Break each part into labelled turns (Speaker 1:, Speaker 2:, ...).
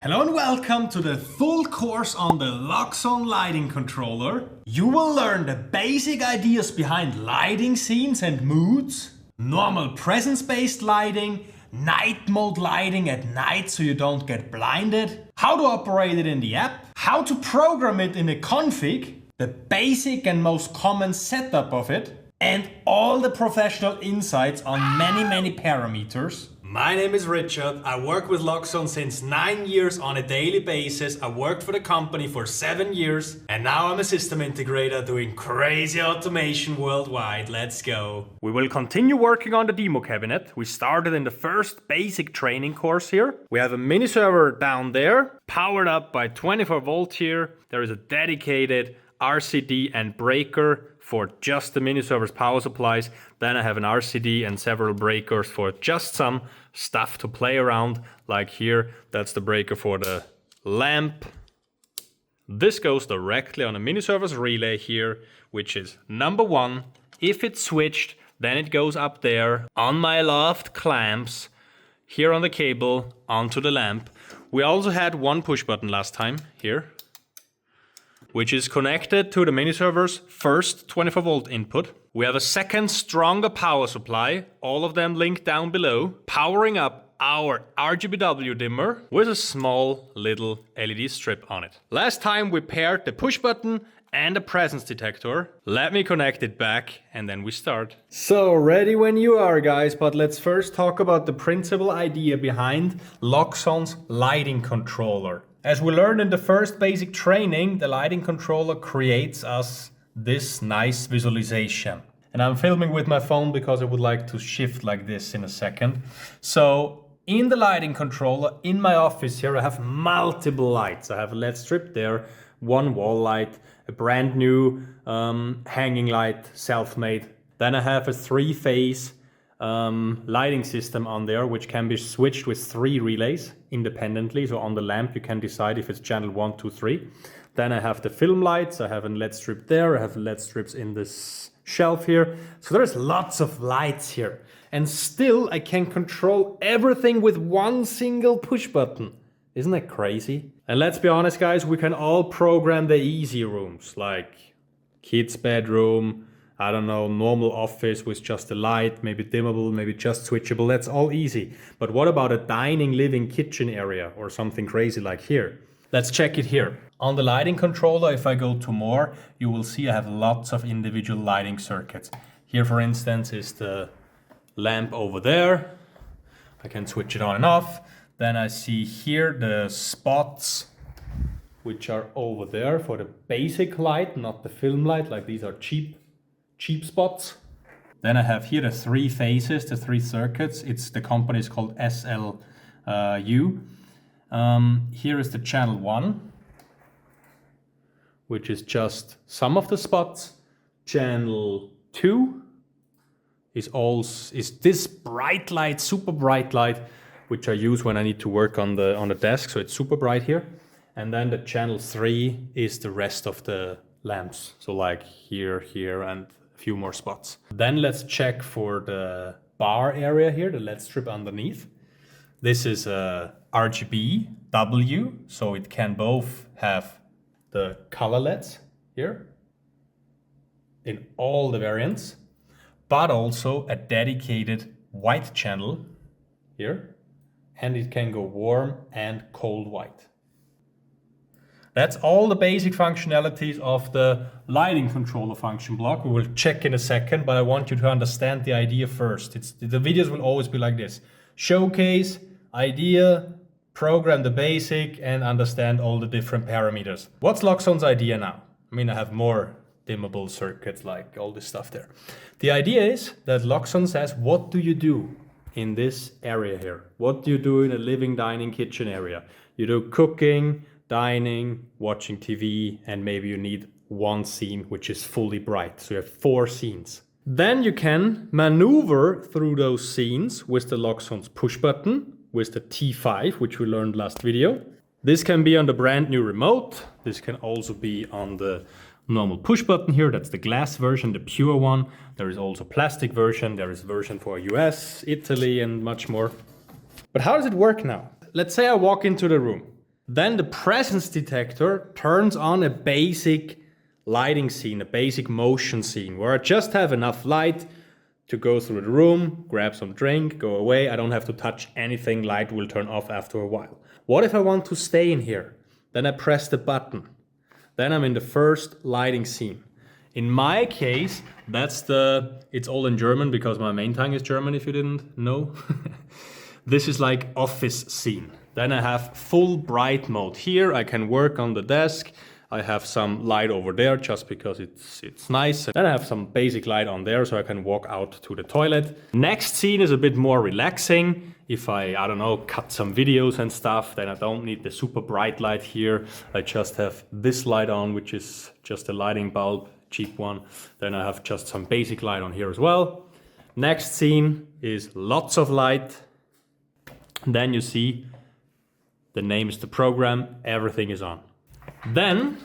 Speaker 1: Hello and welcome to the full course on the Loxone lighting controller. You will learn the basic ideas behind lighting scenes and moods, normal presence-based lighting, night mode lighting at night so you don't get blinded, how to operate it in the app, how to program it in a config, the basic and most common setup of it, and all the professional insights on many parameters. My name is Richard. I work with Loxone since 9 years on a daily basis. I worked for the company for 7 years and now I'm a system integrator doing crazy automation worldwide. Let's go. We will continue working on the demo cabinet. We started in the first basic training course here. We have a mini server down there, powered up by 24 volt here. There is a dedicated RCD and breaker for just the mini server's power supplies. Then I have an RCD and several breakers for just some stuff to play around. Like here, that's the breaker for the lamp. This goes directly on a mini server's relay here, which is number 1. If it's switched, then it goes up there on my loft clamps, here on the cable, onto the lamp. We also had one push button last time here, which is connected to the mini server's first 24 volt input. We have a second stronger power supply, all of them linked down below, powering up our RGBW dimmer with a small little LED strip on it. Last time we paired the push button and a presence detector. Let me connect it back and then we start. So ready when you are, guys, but let's first talk about the principal idea behind Loxone's lighting controller. As we learned in the first basic training, the lighting controller creates us this nice visualization. And I'm filming with my phone because I would like to shift like this in a second. So in the lighting controller, in my office here, I have multiple lights. I have a LED strip there, one wall light, a brand new hanging light, self-made. Then I have a 3-phase lighting system on there, which can be switched with 3 relays independently. So on the lamp, you can decide if it's channel 1, 2, 3. Then I have the film lights. I have a LED strip there. I have LED strips in this shelf here. So there's lots of lights here. And still, I can control everything with one single push button. Isn't that crazy? And let's be honest, guys, we can all program the easy rooms, like kids' bedroom, I don't know, normal office with just a light, maybe dimmable, maybe just switchable. That's all easy. But what about a dining, living, kitchen area or something crazy like here? Let's check it here. On the lighting controller, if I go to more, you will see I have lots of individual lighting circuits. Here, for instance, is the lamp over there. I can switch it on and off. Then I see here the spots, which are over there for the basic light, not the film light, like these are cheap spots. Then I have here the 3 phases, the 3 circuits. The company is called SLU. Here is the channel 1, which is just some of the spots. Channel 2 is this bright light, super bright light, which I use when I need to work on the desk. So it's super bright here. And then the channel 3 is the rest of the lamps. So like here, and few more spots. Then let's check for the bar area here, the LED strip underneath. This is a RGBW, so it can both have the color LEDs here in all the variants, but also a dedicated white channel here, and it can go warm and cold white. That's all the basic functionalities of the lighting controller function block. We will check in a second, but I want you to understand the idea first. The videos will always be like this. Showcase, idea, program the basic, and understand all the different parameters. What's Loxone's idea now? I mean, I have more dimmable circuits, like all this stuff there. The idea is that Loxone says, what do you do in this area here? What do you do in a living, dining, kitchen area? You do cooking, dining, watching TV, and maybe you need one scene which is fully bright. So you have 4 scenes. Then you can maneuver through those scenes with the Loxone's push button, with the T5, which we learned last video. This can be on the brand new remote. This can also be on the normal push button here. That's the glass version, the pure one. There is also plastic version. There is version for US, Italy, and much more. But how does it work now? Let's say I walk into the room. Then the presence detector turns on a basic lighting scene, a basic motion scene, where I just have enough light to go through the room, grab some drink, go away. I don't have to touch anything. Light will turn off after a while. What if I want to stay in here? Then I press the button. Then I'm in the first lighting scene. In my case, it's all in German because my main tongue is German, if you didn't know. This is like office scene. Then I have full bright mode. Here I can work on the desk. I have some light over there just because it's nice. Then I have some basic light on there so I can walk out to the toilet. Next scene is a bit more relaxing. If I don't know, cut some videos and stuff, then I don't need the super bright light here. I just have this light on, which is just a lighting bulb, cheap one. Then I have just some basic light on here as well. Next scene is lots of light. Then you see the name is the program, everything is on. Then,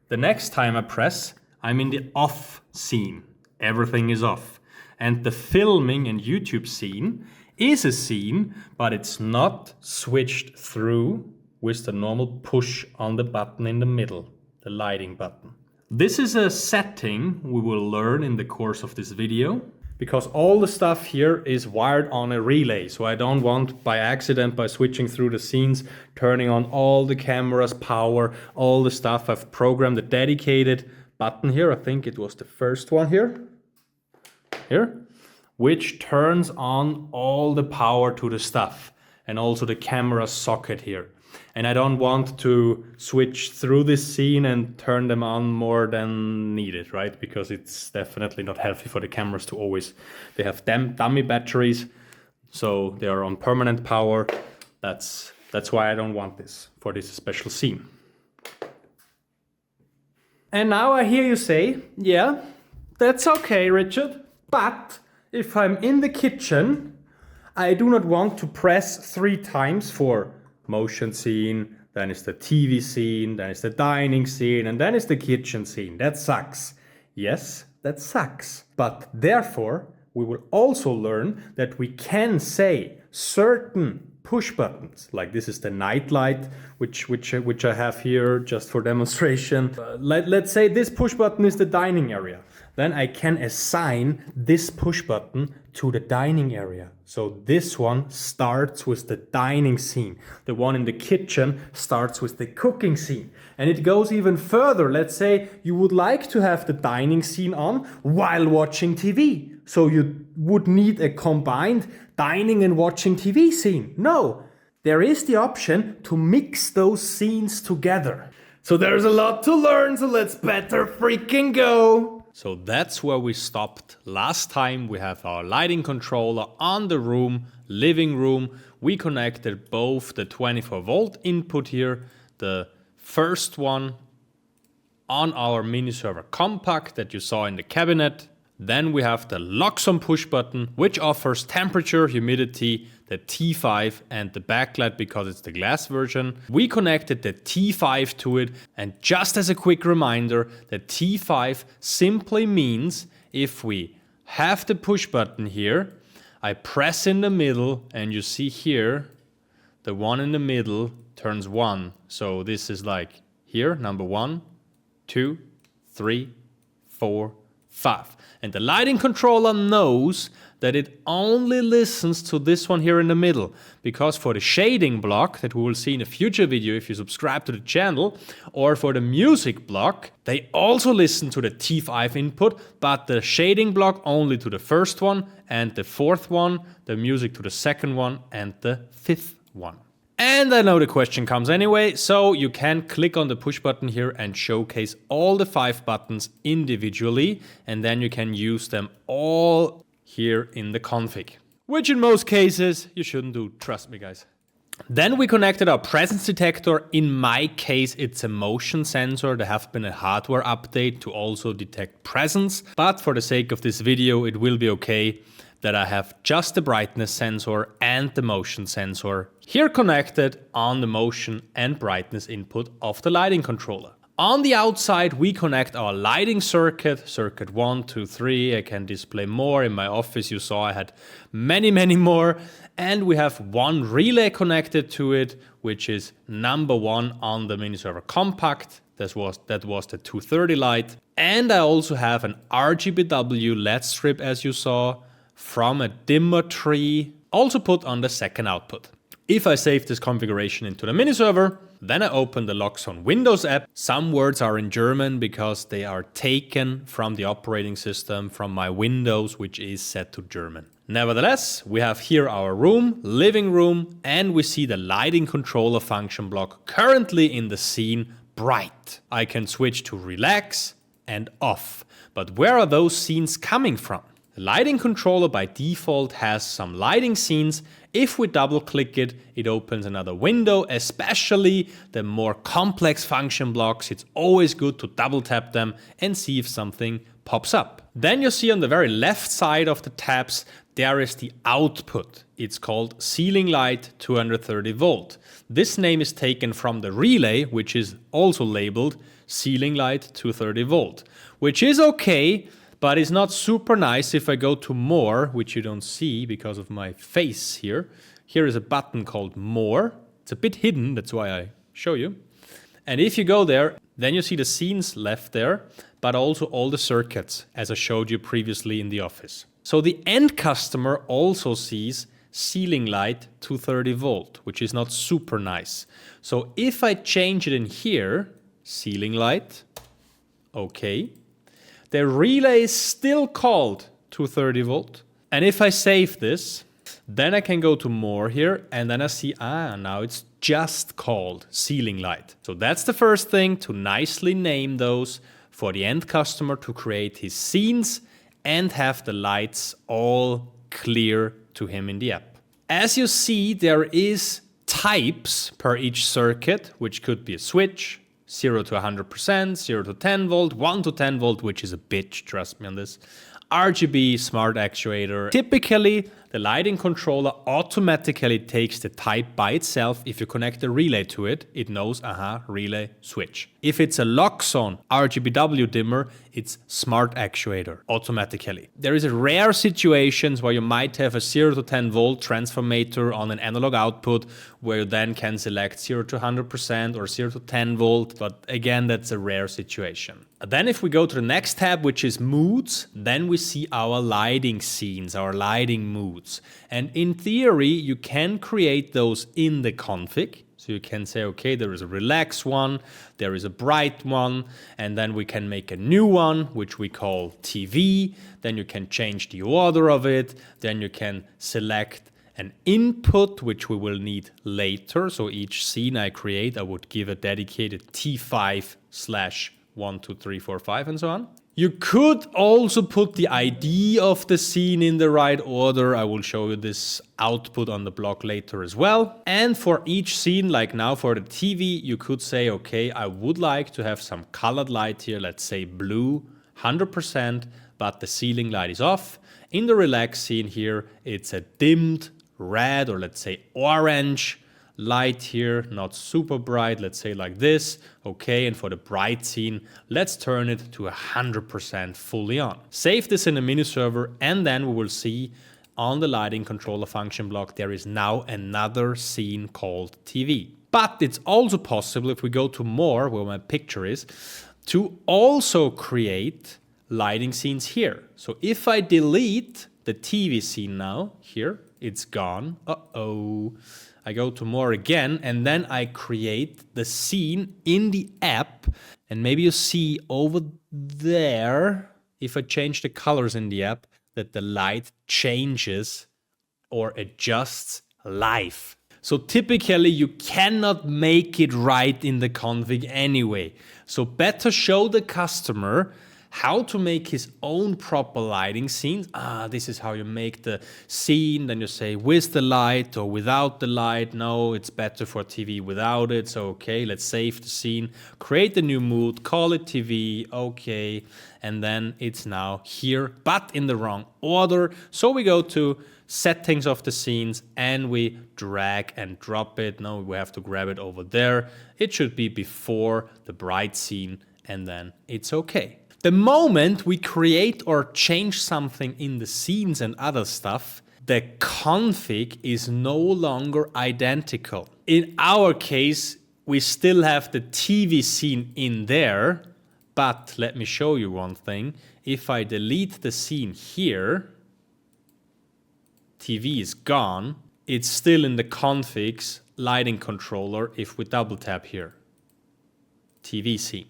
Speaker 1: the next time I press, I'm in the off scene. Everything is off. And the filming and YouTube scene is a scene, but it's not switched through with the normal push on the button in the middle, the lighting button. This is a setting we will learn in the course of this video, because all the stuff here is wired on a relay. So I don't want by accident, by switching through the scenes, turning on all the cameras, power, all the stuff. I've programmed a dedicated button here. I think it was the first one here, which turns on all the power to the stuff and also the camera socket here. And I don't want to switch through this scene and turn them on more than needed, right? Because it's definitely not healthy for the cameras to always, they have dummy batteries, so they are on permanent power. That's why I don't want this for this special scene. And now I hear you say, yeah, that's okay, Richard, but if I'm in the kitchen, I do not want to press 3 times for motion scene, then it's the TV scene, then it's the dining scene, and then it's the kitchen scene. That sucks. Yes, that sucks. But therefore, we will also learn that we can say certain push buttons, like this is the night light, which I have here just for demonstration. Let's say this push button is the dining area. Then I can assign this push button to the dining area. So this one starts with the dining scene. The one in the kitchen starts with the cooking scene. And it goes even further. Let's say you would like to have the dining scene on while watching TV. So you would need a combined dining and watching TV scene. No, there is the option to mix those scenes together. So there's a lot to learn, so let's better freaking go. So that's where we stopped last time. We have our lighting controller on the room, living room. We connected both the 24 volt input here, the first one on our mini server compact that you saw in the cabinet. Then we have the Loxone push button, which offers temperature, humidity, the T5 and the backlight because it's the glass version. We connected the T5 to it, and just as a quick reminder, the T5 simply means if we have the push button here, I press in the middle and you see here, the one in the middle turns 1. So this is like here, number 1, 2, 3, 4, 5. And the lighting controller knows that it only listens to this one here in the middle, because for the shading block that we will see in a future video if you subscribe to the channel, or for the music block, they also listen to the T5 input, but the shading block only to the first one, and the fourth one, the music to the second one, and the fifth one. And I know the question comes anyway, so you can click on the push button here and showcase all the 5 buttons individually, and then you can use them all here in the config. Which in most cases you shouldn't do, trust me guys. Then we connected our presence detector. In my case it's a motion sensor. There have been a hardware update to also detect presence, but for the sake of this video it will be okay that I have just the brightness sensor and the motion sensor here connected on the motion and brightness input of the lighting controller. On the outside, we connect our lighting circuit, circuit 1, 2, 3. I can display more. In my office, you saw I had many more. And we have one relay connected to it, which is number 1 on the mini server compact. That was the 230 light. And I also have an RGBW LED strip, as you saw, from a dimmer tree, also put on the second output. If I save this configuration into the mini server, then I open the Loxone Windows app. Some words are in German because they are taken from the operating system from my Windows, which is set to German. Nevertheless, we have here our room, living room, and we see the lighting controller function block currently in the scene bright. I can switch to relax and off. But where are those scenes coming from? The lighting controller by default has some lighting scenes. If we double click it, it opens another window, especially the more complex function blocks. It's always good to double tap them and see if something pops up. Then you see on the very left side of the tabs, there is the output. It's called ceiling light 230 volt. This name is taken from the relay, which is also labeled ceiling light 230 volt, which is okay, but it's not super nice. If I go to more, which you don't see because of my face here, here is a button called more. It's a bit hidden, that's why I show you. And if you go there, then you see the scenes left there, but also all the circuits, as I showed you previously in the office. So the end customer also sees ceiling light 230 volt, which is not super nice. So if I change it in here, ceiling light, okay. The relay is still called 230 volt. And if I save this, then I can go to more here and then I see, now it's just called ceiling light. So that's the first thing, to nicely name those for the end customer to create his scenes and have the lights all clear to him in the app. As you see, there is types per each circuit, which could be a switch, 0 to 100%, 0 to 10 volt, 1 to 10 volt, which is a bitch, trust me on this. RGB, smart actuator. Typically, the lighting controller automatically takes the type by itself. If you connect a relay to it, it knows, relay, switch. If it's a Loxone RGBW dimmer, it's smart actuator automatically. There is a rare situations where you might have a 0 to 10 volt transformator on an analog output where you then can select 0 to 100% or 0 to 10 volt. But again, that's a rare situation. Then if we go to the next tab, which is moods, then we see our lighting scenes, our lighting moods. And in theory, you can create those in the config. So you can say, okay, there is a relax one, there is a bright one, and then we can make a new one, which we call TV. Then you can change the order of it. Then you can select an input, which we will need later. So each scene I create, I would give a dedicated T5/1, 2, 3, 4, 5, and so on. You could also put the ID of the scene in the right order. I will show you this output on the block later as well. And for each scene, like now for the TV, you could say, okay, I would like to have some colored light here. Let's say blue, 100%, but the ceiling light is off. In the relax scene here, it's a dimmed red, or let's say orange light here, not super bright, let's say like this. Okay, and for the bright scene, let's turn it to 100% fully on. Save this in a mini server, and then we will see on the lighting controller function block, there is now another scene called TV. But it's also possible, if we go to more, where my picture is, to also create lighting scenes here. So if I delete the TV scene now, here, it's gone. I go to more again, and then I create the scene in the app. And maybe you see over there, if I change the colors in the app, that the light changes or adjusts live. So typically you cannot make it right in the config anyway. So better show the customer
Speaker 2: how to make his own proper lighting scenes. This is how you make the scene. Then you say with the light or without the light. No, it's better for TV without it. So, okay, let's save the scene, create the new mood, call it TV, okay. And then it's now here, but in the wrong order. So we go to settings of the scenes and we drag and drop it. No, we have to grab it over there. It should be before the bright scene and then it's okay. The moment we create or change something in the scenes and other stuff, the config is no longer identical. In our case, we still have the TV scene in there, but let me show you one thing. If I delete the scene here, TV is gone. It's still in the configs lighting controller if we double tap here. TV scene.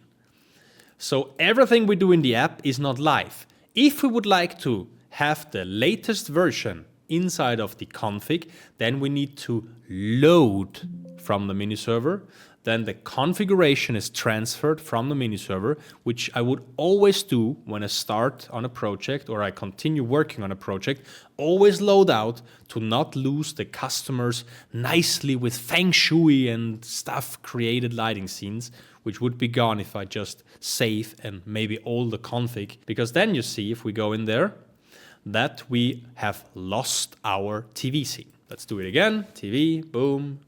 Speaker 2: So everything we do in the app is not live. If we would like to have the latest version inside of the config, then we need to load from the mini server. Then the configuration is transferred from the mini server, which I would always do when I start on a project or I continue working on a project. Always load out to not lose the customers nicely with feng shui and stuff created lighting scenes, which would be gone if I just save and maybe all the config. Because then you see, if we go in there, that we have lost our TV scene. Let's do it again. TV, boom,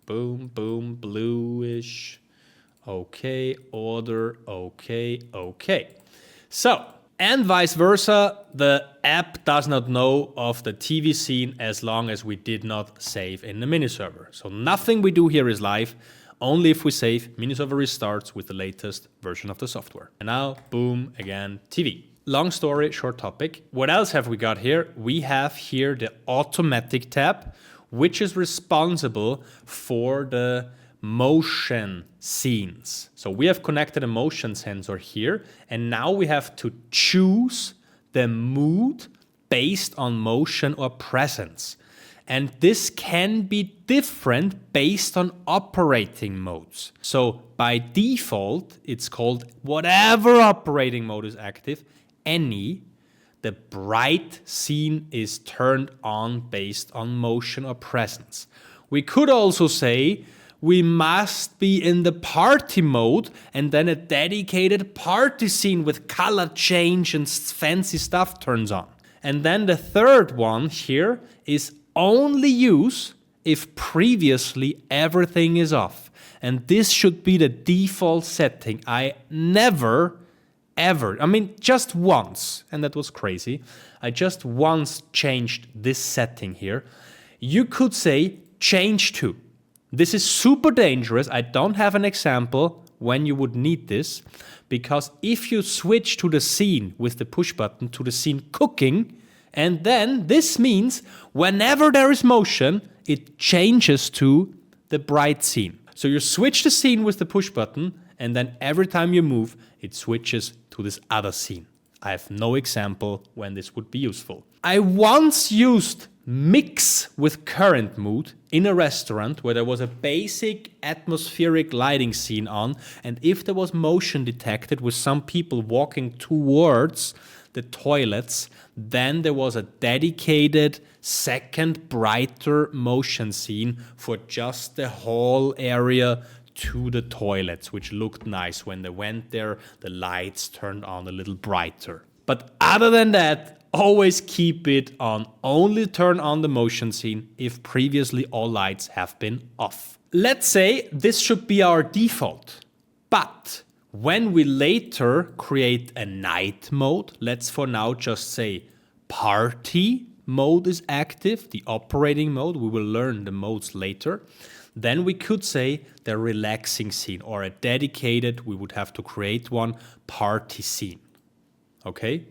Speaker 2: boom, boom, bluish. Okay, order, okay, okay. So, and vice versa, the app does not know of the TV scene as long as we did not save in the mini server. So nothing we do here is live. Only if we save, mini server restarts with the latest version of the software. And now, boom, again, TV. Long story, short topic. What else have we got here? We have here the automatic tab, which is responsible for the motion scenes. So we have connected a motion sensor here, and now we have to choose the mood based on motion or presence. And this can be different based on operating modes. So by default, it's called whatever operating mode is active, any. The bright scene is turned on based on motion or presence. We could also say we must be in the party mode and then a dedicated party scene with color change and fancy stuff turns on. And then the third one here is only use if previously everything is off. And this should be the default setting. I never ever, just once, and that was crazy. I just once changed this setting here. You could say change to. This is super dangerous. I don't have an example when you would need this, because if you switch to the scene with the push button to the scene cooking, and then this means whenever there is motion, it changes to the bright scene. So you switch the scene with the push button, and then every time you move, it switches to this other scene. I have no example when this would be useful. I once used mix with current mood in a restaurant where there was a basic atmospheric lighting scene on, and if there was motion detected with some people walking towards the toilets, then there was a dedicated second brighter motion scene for just the whole area to the toilets, which looked nice. When they went there, the lights turned on a little brighter. But other than that, always keep it on. Only turn on the motion scene if previously all lights have been off. Let's say this should be our default. But when we later create a night mode, let's for now just say party mode is active, the operating mode. We will learn the modes later. Then we could say the relaxing scene, or a dedicated, we would have to create one, party scene. Okay?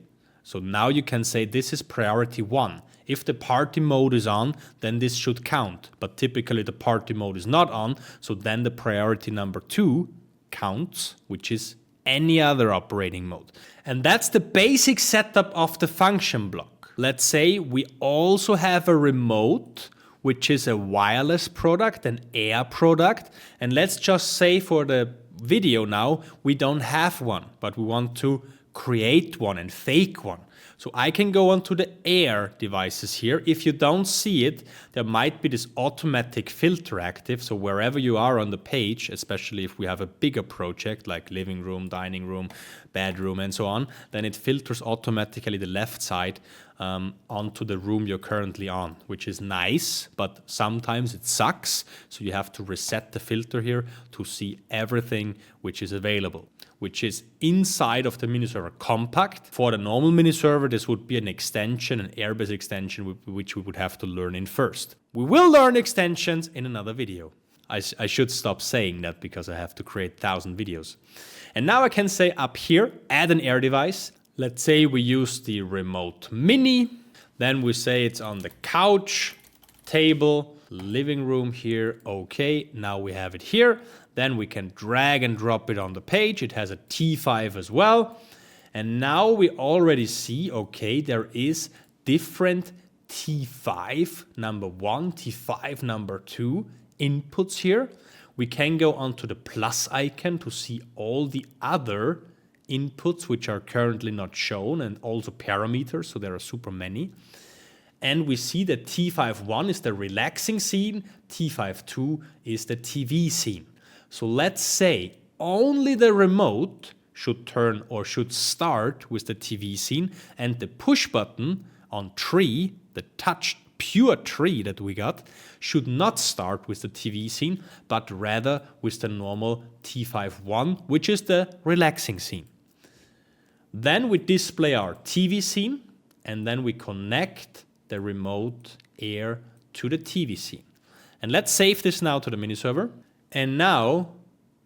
Speaker 2: So now you can say this is priority 1. If the party mode is on, then this should count. But typically the party mode is not on, so then the priority number 2 counts, which is any other operating mode. And that's the basic setup of the function block. Let's say we also have a remote, which is a wireless product, an air product. And let's just say for the video now, we don't have one, but we want to create one and fake one. So I can go onto the air devices here. If you don't see it, there might be this automatic filter active. So wherever you are on the page, especially if we have a bigger project like living room, dining room, bedroom, and so on, then it filters automatically the left side onto the room you're currently on, which is nice, but sometimes it sucks. So you have to reset the filter here to see everything which is available, which is inside of the mini server compact. For the normal mini server, this would be an extension, an airbase extension, which we would have to learn in first. We will learn extensions in another video. I should stop saying that because I have to create 1,000 videos. And now I can say up here, add an air device. Let's say we use the remote mini. Then we say it's on the couch, table, living room here. Okay, now we have it here. Then we can drag and drop it on the page. It has a T5 as well. And now we already see, okay, there is different T5 number 1, T5 number 2 inputs here. We can go onto the plus icon to see all the other inputs which are currently not shown, and also parameters, so there are super many. And we see that T5.1 is the relaxing scene, T5.2 is the TV scene. So let's say only the remote should turn or should start with the TV scene, and the push button on 3, the touch pure 3 that we got, should not start with the TV scene, but rather with the normal T5.1, which is the relaxing scene. Then we display our TV scene, and then we connect the remote air to the TV scene. And let's save this now to the mini server. And now,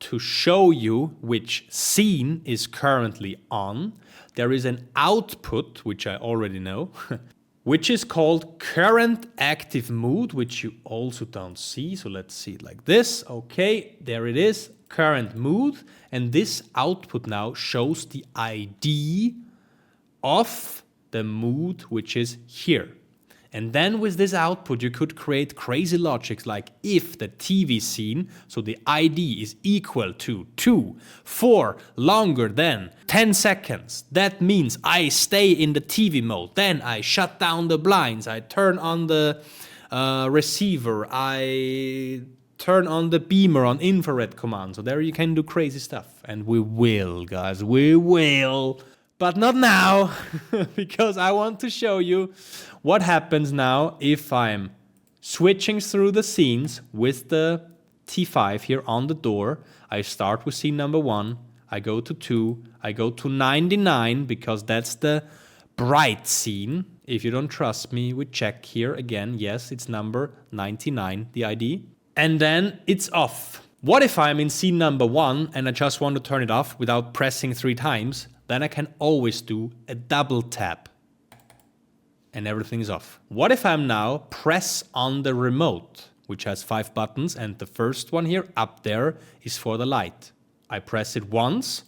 Speaker 2: to show you which scene is currently on, there is an output, which I already know, which is called current active mood, which you also don't see. So let's see it like this. Okay, there it is, current mood. And this output now shows the ID of the mood, which is here. And then with this output, you could create crazy logics like if the TV scene, so the ID is equal to 2 for longer than 10 seconds. That means I stay in the TV mode. Then I shut down the blinds. I turn on the receiver. I turn on the beamer on infrared command. So there you can do crazy stuff. And we will, guys, we will. But not now, because I want to show you what happens now if I'm switching through the scenes with the T5 here on the door. I start with scene number 1, I go to 2, I go to 99 because that's the bright scene. If you don't trust me, we check here again. Yes, it's number 99, the ID. And then it's off. What if I'm in scene number 1 and I just want to turn it off without pressing 3 times? Then I can always do a double tap and everything is off. What if I'm now press on the remote, which has 5 buttons, and the first one here up there is for the light. I press it once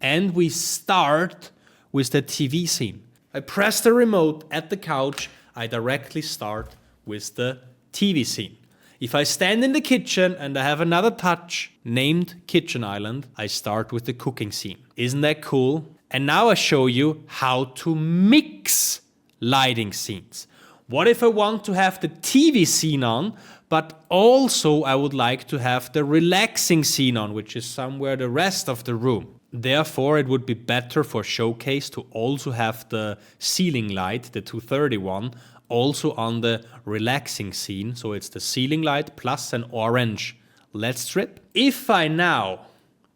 Speaker 2: and we start with the TV scene. I press the remote at the couch, I directly start with the TV scene. If I stand in the kitchen and I have another touch named Kitchen Island, I start with the cooking scene. Isn't that cool? And now I show you how to mix lighting scenes. What if I want to have the TV scene on, but also I would like to have the relaxing scene on, which is somewhere the rest of the room. Therefore, it would be better for Showcase to also have the ceiling light, the 231, also on the relaxing scene. So it's the ceiling light plus an orange LED strip. If I now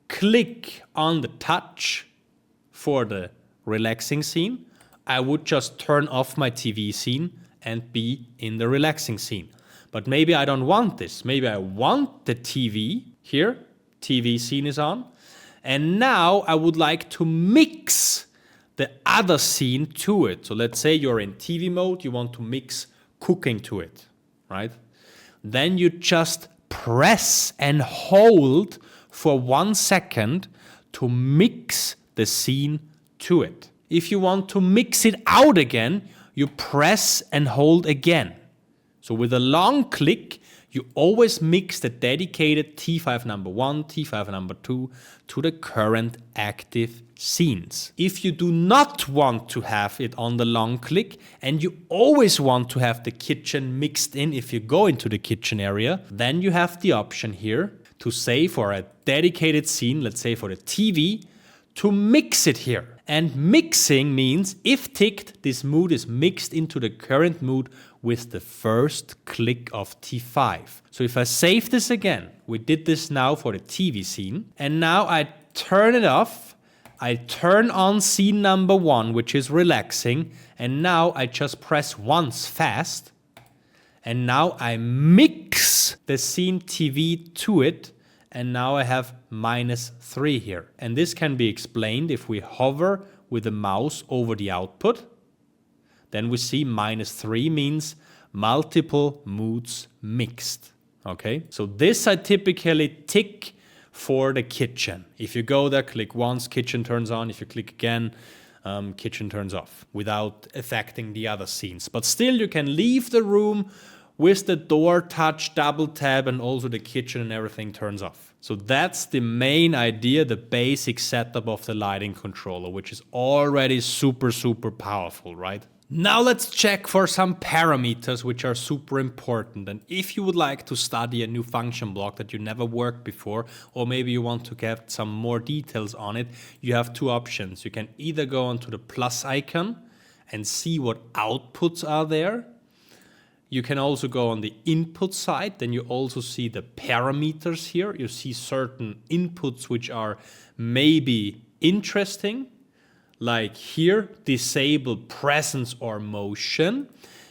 Speaker 2: click on the touch for the relaxing scene, I would just turn off my TV scene and be in the relaxing scene. But maybe I don't want this. Maybe I want the TV here. TV scene is on. And now I would like to mix the other scene to it. So let's say you're in TV mode, you want to mix cooking to it, right? Then you just press and hold for 1 second to mix the scene to it. If you want to mix it out again, you press and hold again. So with a long click, you always mix the dedicated T5 number 1, T5 number 2 to the current active scenes. If you do not want to have it on the long click and you always want to have the kitchen mixed in if you go into the kitchen area, then you have the option here to say for a dedicated scene, let's say for the TV, to mix it here. And mixing means if ticked, this mood is mixed into the current mood with the first click of T5. So if I save this again, we did this now for the TV scene, and now I turn it off, I turn on scene number 1, which is relaxing, and now I just press once fast, and now I mix the scene TV to it, and now I have -3 here. And this can be explained if we hover with the mouse over the output. Then we see -3 means multiple moods mixed. Okay, so this I typically tick for the kitchen. If you go there, click once, kitchen turns on. If you click again, kitchen turns off without affecting the other scenes. But still you can leave the room with the door touch, double tap, and also the kitchen and everything turns off. So that's the main idea, the basic setup of the lighting controller, which is already super, super powerful, right? Now let's check for some parameters which are super important. And if you would like to study a new function block that you never worked before, or maybe you want to get some more details on it, you have two options. You can either go onto the plus icon and see what outputs are there. You can also go on the input side, then you also see the parameters here. You see certain inputs which are maybe interesting, like here, disable presence or motion.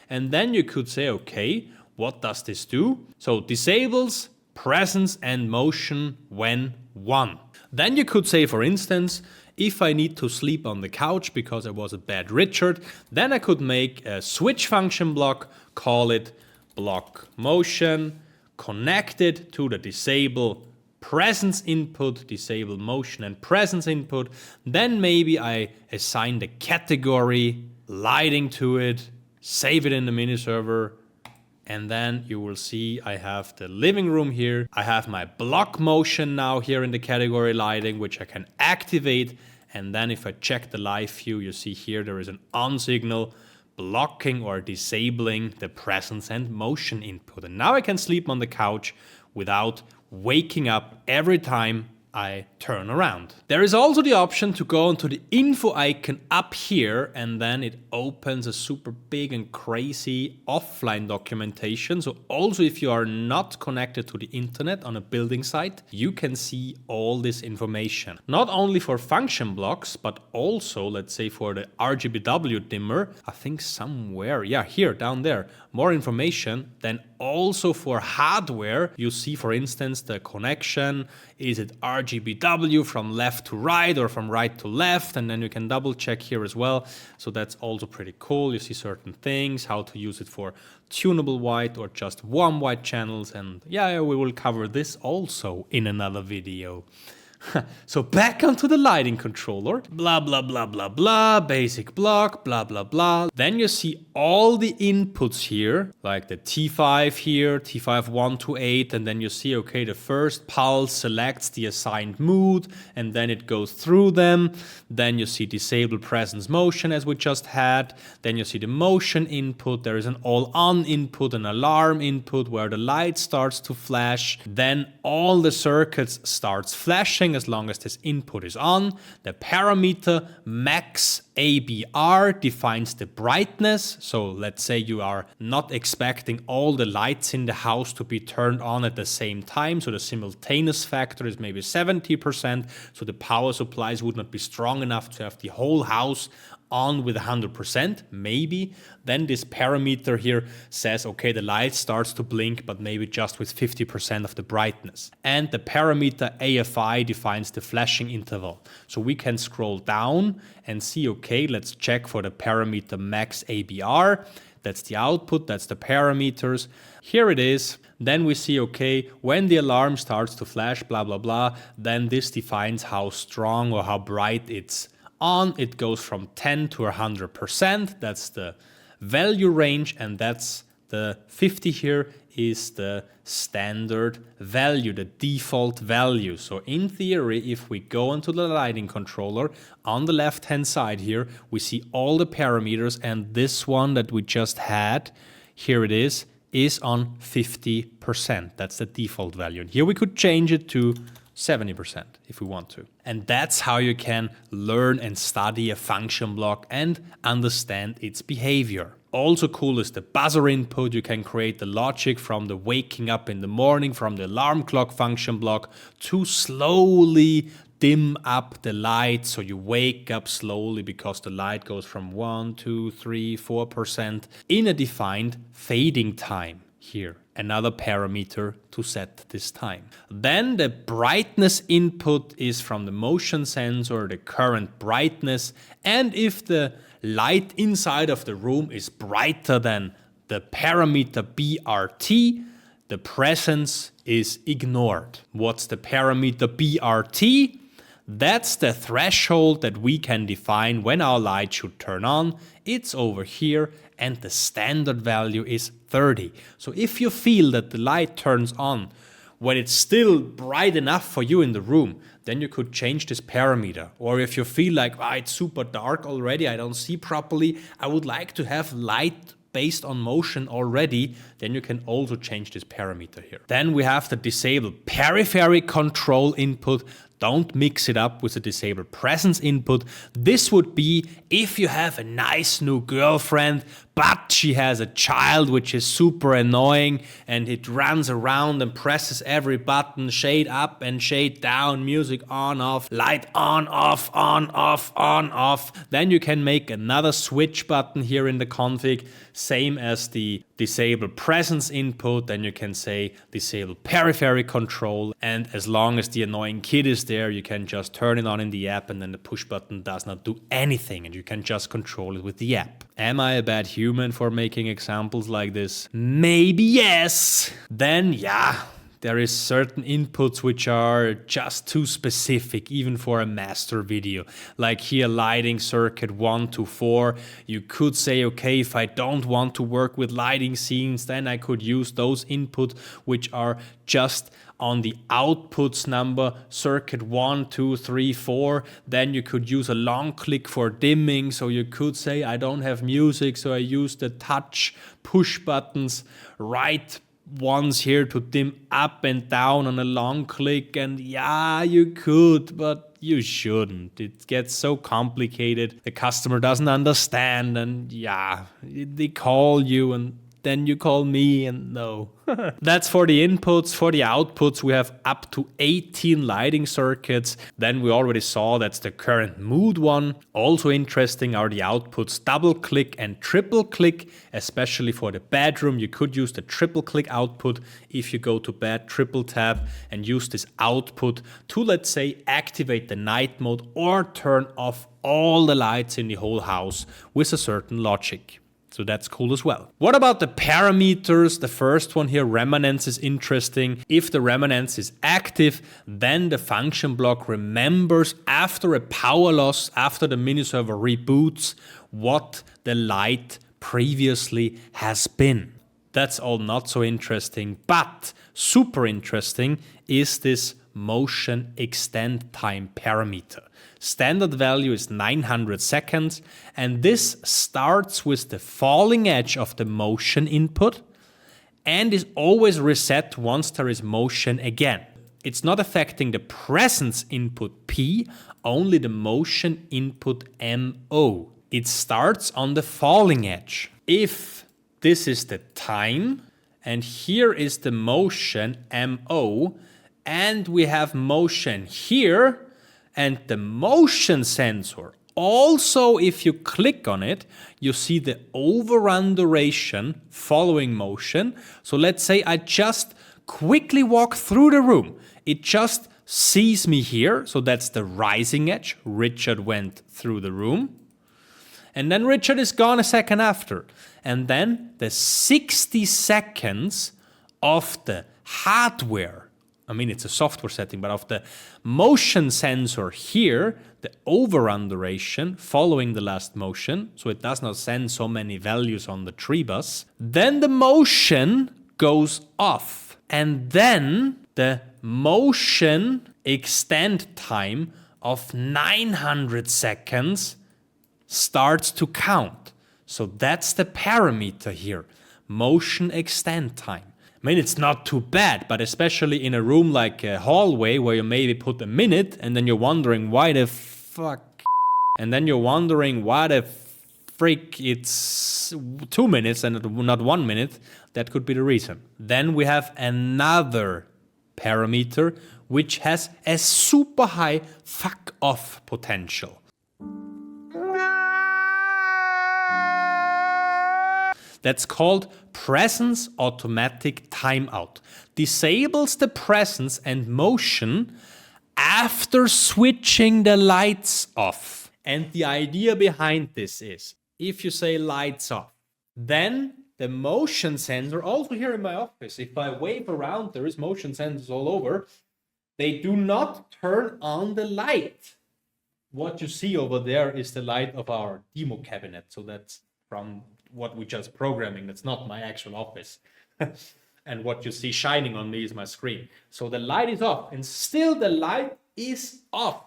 Speaker 2: And then you could say, okay, what does this do? So disables presence and motion when 1. Then you could say, for instance, if I need to sleep on the couch because I was a bad Richard, then I could make a switch function block, call it block motion, connect it to the disable presence input, disable motion and presence input. Then maybe I assign the category lighting to it, save it in the mini server, and then you will see I have the living room here. I have my block motion now here in the category lighting, which I can activate. And then if I check the live view, you see here there is an on signal blocking or disabling the presence and motion input. And now I can sleep on the couch without waking up every time I turn around. There is also the option to go into the info icon up here, and then it opens a super big and crazy offline documentation. So also if you are not connected to the internet on a building site, you can see all this information. Not only for function blocks, but also, let's say, for the RGBW dimmer, I think somewhere, yeah, here, down there, more information. Then also for hardware, you see, for instance, the connection. Is it RGBW from left to right or from right to left? And then you can double check here as well. So that's also pretty cool. You see certain things, how to use it for tunable white or just warm white channels. And yeah, we will cover this also in another video. So back onto the lighting controller, blah, blah, blah, blah, blah, basic block, blah, blah, blah. Then you see all the inputs here, like the T5 here, T5 1 to 8, and then you see, okay, the first pulse selects the assigned mood, and then it goes through them. Then you see disable presence motion as we just had. Then you see the motion input. There is an all on input, an alarm input where the light starts to flash. Then all the circuits starts flashing as long as this input is on. The parameter max ABR defines the brightness. So let's say you are not expecting all the lights in the house to be turned on at the same time. So the simultaneous factor is maybe 70%. So the power supplies would not be strong enough to have the whole house on with 100%, maybe. Then this parameter here says, okay, the light starts to blink, but maybe just with 50% of the brightness. And the parameter AFI defines the flashing interval. So we can scroll down and see, okay, let's check for the parameter max ABR. That's the output, that's the parameters. Here it is. Then we see, okay, when the alarm starts to flash, blah, blah, blah, then this defines how strong or how bright it's on. It goes from 10 to 100%. That's the value range, and that's the 50 here is the standard value, the default value. So in theory, if we go into the lighting controller, on the left-hand side here, we see all the parameters, and this one that we just had, here it is on 50%. That's the default value. And here we could change it to 70% if we want to. And that's how you can learn and study a function block and understand its behavior. Also cool is the buzzer input. You can create the logic from the waking up in the morning, from the alarm clock function block, to slowly dim up the light so you wake up slowly because the light goes from 1, 2, 3, 4% in a defined fading time here. Another parameter to set this time. Then the brightness input is from the motion sensor, the current brightness, and if the light inside of the room is brighter than the parameter BRT, the presence is ignored. What's the parameter BRT? That's the threshold that we can define when our light should turn on. It's over here, and the standard value is 30. So if you feel that the light turns on when it's still bright enough for you in the room, then you could change this parameter. Or if you feel like, it's super dark already, I don't see properly, I would like to have light based on motion already, then you can also change this parameter here. Then we have the disable periphery control input. Don't mix it up with the disable presence input. This would be if you have a nice new girlfriend, but she has a child which is super annoying and it runs around and presses every button, shade up and shade down, music on, off, light on, off, on, off, on, off. Then you can make another switch button here in the config, same as the disable presence input. Then you can say disable periphery control, and as long as the annoying kid is there, you can just turn it on in the app, and then the push button does not do anything and you can just control it with the app. Am I a bad human for making examples like this? Maybe yes. Then there is certain inputs which are just too specific, even for a master video. Like here, lighting circuit 1 to 4. You could say, okay, if I don't want to work with lighting scenes, then I could use those inputs which are just on the outputs number, circuit 1, 2, 3, 4. Then you could use a long click for dimming. So you could say, I don't have music, so I use the touch push buttons, right ones here to dim up and down on a long click. And you could, but you shouldn't. It gets so complicated. The customer doesn't understand, and they call you and then you call me, and no. That's for the inputs. For the outputs, we have up to 18 lighting circuits. Then we already saw that's the current mood one. Also interesting are the outputs double click and triple click, especially for the bedroom. You could use the triple click output if you go to bed, triple tap, and use this output to, let's say, activate the night mode or turn off all the lights in the whole house with a certain logic. So that's cool as well. What about the parameters? The first one here, remanence, is interesting. If the remanence is active, then the function block remembers after a power loss, after the mini server reboots, what the light previously has been. That's all not so interesting, but super interesting is this motion extend time parameter. Standard value is 900 seconds, and this starts with the falling edge of the motion input and is always reset once there is motion again. It's not affecting the presence input P, only the motion input MO. It starts on the falling edge. If this is the time, and here is the motion MO, and we have motion here, and the motion sensor, also if you click on it, you see the overrun duration following motion. So let's say I just quickly walk through the room. It just sees me here. So that's the rising edge. Richard went through the room. And then Richard is gone a second after. And then the 60 seconds of the hardware, it's a software setting, but of the motion sensor here, the overrun duration following the last motion, so it does not send so many values on the tree bus, then the motion goes off. And then the motion extend time of 900 seconds starts to count. So that's the parameter here, motion extend time. I mean, it's not too bad, but especially in a room like a hallway where you maybe put a minute and then you're wondering why the fuck, and then you're wondering why the freak it's 2 minutes and not 1 minute, that could be the reason. Then we have another parameter which has a super high fuck off potential. That's called presence automatic timeout. Disables the presence and motion after switching the lights off. And the idea behind this is, if you say lights off, then the motion sensor, also here in my office, if I wave around, there is motion sensors all over, they do not turn on the light. What you see over there is the light of our demo cabinet. So that's from what we just programming. That's not my actual office. And what you see shining on me is my screen. So the light is off and still the light is off.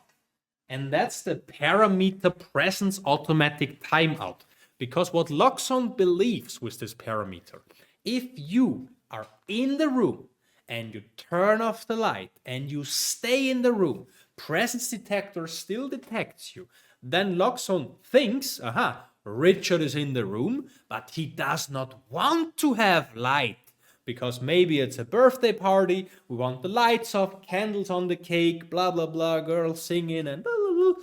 Speaker 2: And that's the parameter presence automatic timeout. Because what Loxone believes with this parameter, if you are in the room and you turn off the light and you stay in the room, presence detector still detects you, then Loxone thinks, Richard is in the room, but he does not want to have light. Because maybe it's a birthday party, we want the lights off, candles on the cake, blah, blah, blah, girls singing and blah, blah, blah.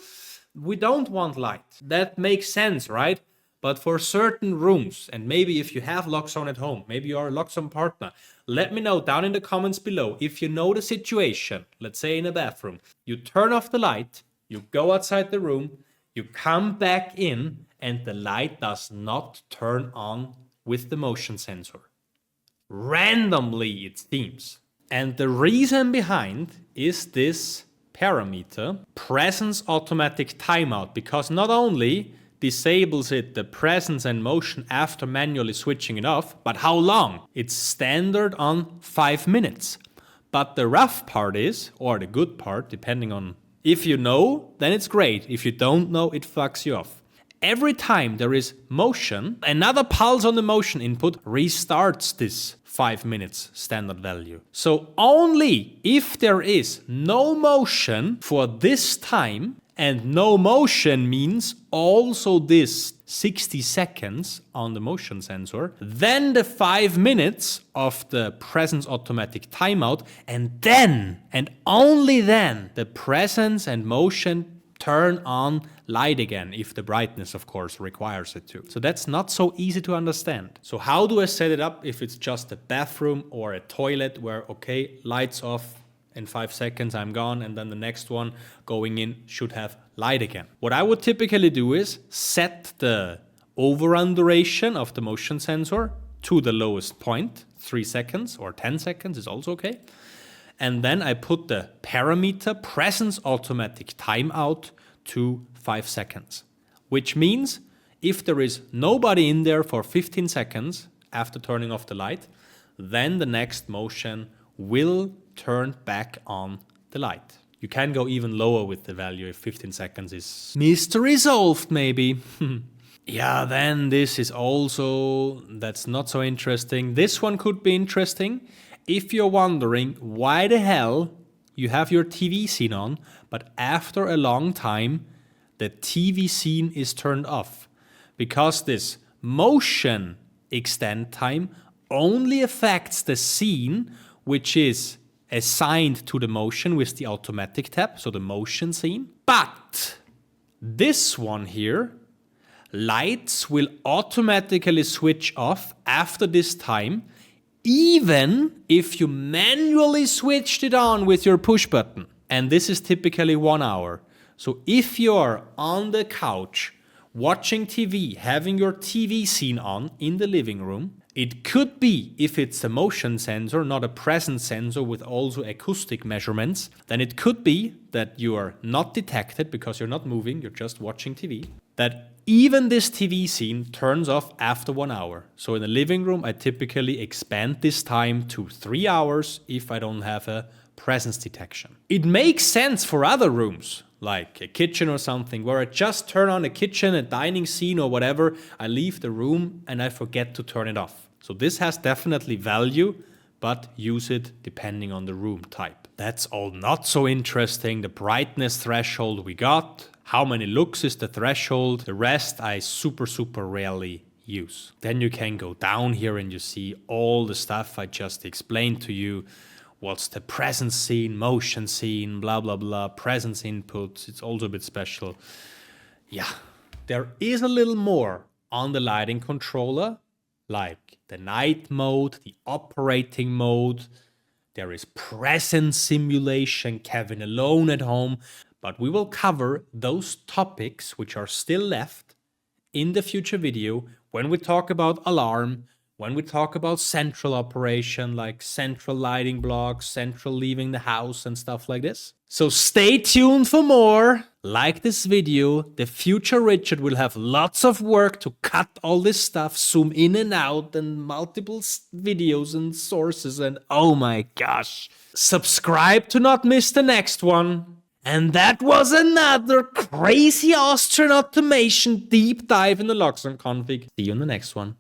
Speaker 2: We don't want light. That makes sense, right? But for certain rooms, and maybe if you have Loxone at home, maybe you're a Loxone partner, let me know down in the comments below if you know the situation. Let's say in a bathroom, you turn off the light, you go outside the room, you come back in, and the light does not turn on with the motion sensor. Randomly, it seems. And the reason behind is this parameter, presence automatic timeout, because not only disables it the presence and motion after manually switching it off, but how long? It's standard on 5 minutes. But the rough part is, or the good part, depending on if you know, then it's great. If you don't know, it fucks you off. Every time there is motion, another pulse on the motion input restarts this 5 minutes standard value. So only if there is no motion for this time, and no motion means also this 60 seconds on the motion sensor, then the 5 minutes of the presence automatic timeout, and then, and only then, the presence and motion turn on light again, if the brightness, of course, requires it to. So that's not so easy to understand. So how do I set it up if it's just a bathroom or a toilet where, okay, lights off, in 5 seconds I'm gone, and then the next one going in should have light again. What I would typically do is set the overrun duration of the motion sensor to the lowest point, 3 seconds or 10 seconds is also okay. And then I put the parameter presence automatic timeout to 5 seconds, which means if there is nobody in there for 15 seconds after turning off the light, then the next motion will turn back on the light. You can go even lower with the value if 15 seconds is mystery solved, maybe. Yeah, then this is also, that's not so interesting. This one could be interesting if you're wondering why the hell you have your TV scene on, but after a long time, the TV scene is turned off. Because this motion extend time only affects the scene which is assigned to the motion with the automatic tab, so the motion scene. But this one here, lights will automatically switch off after this time, even if you manually switched it on with your push button. And this is typically 1 hour. So if you're on the couch watching TV, having your TV scene on in the living room, it could be, if it's a motion sensor, not a presence sensor with also acoustic measurements, then it could be that you are not detected because you're not moving, you're just watching TV. That even this TV scene turns off after 1 hour. So in the living room, I typically expand this time to 3 hours if I don't have a presence detection. It makes sense for other rooms, like a kitchen or something, where I just turn on a kitchen, a dining scene or whatever, I leave the room and I forget to turn it off. So this has definitely value, but use it depending on the room type. That's all not so interesting. The brightness threshold we got, how many lux is the threshold, the rest I super rarely use. Then you can go down here and you see all the stuff I just explained to you. What's the presence scene, motion scene, blah, blah, blah, presence inputs. It's also a bit special. Yeah, there is a little more on the lighting controller, like the night mode, the operating mode. There is presence simulation, Kevin alone at home. But we will cover those topics which are still left in the future video when we talk about alarm, when we talk about central operation, like central lighting blocks, central leaving the house and stuff like this. So stay tuned for more. Like this video, the future Richard will have lots of work to cut all this stuff, zoom in and out and multiple videos and sources and oh my gosh. Subscribe to not miss the next one. And that was another crazy Austrian automation deep dive in the Loxone config. See you in the next one.